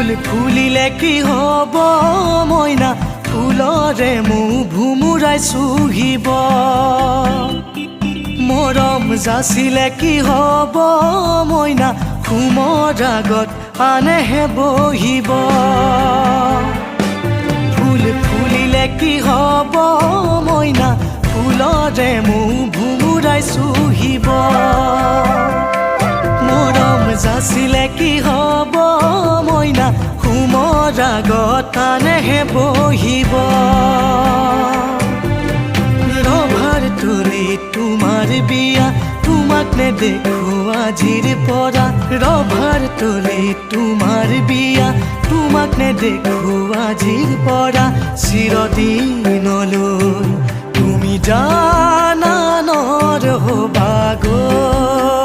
ফুল ফুলিলে কি হব মইনা ফুলৰে মোৰ ভুমুৰাই চুহিব মৰম যাচিলে কি হব মইনা ঘুমৰ আগত আনেহে বহিব ফুল ফুলিলে কি হব মইনা ফুলৰে মোৰ ভুমুৰাই চুহিব মৰম যাচিলে কি হব মইনা ঘুমৰ আগত আনেহে বহিব ৰভাৰ তলি তোমাৰ বিয়া তোমাক নেদেখো আজিৰ পৰা ৰভাৰ তলি তোমাৰ বিয়া তোমাক নেদেখো আজিৰ পৰা চিৰদিনলৈ তুমি জানানৰ হবা গৈ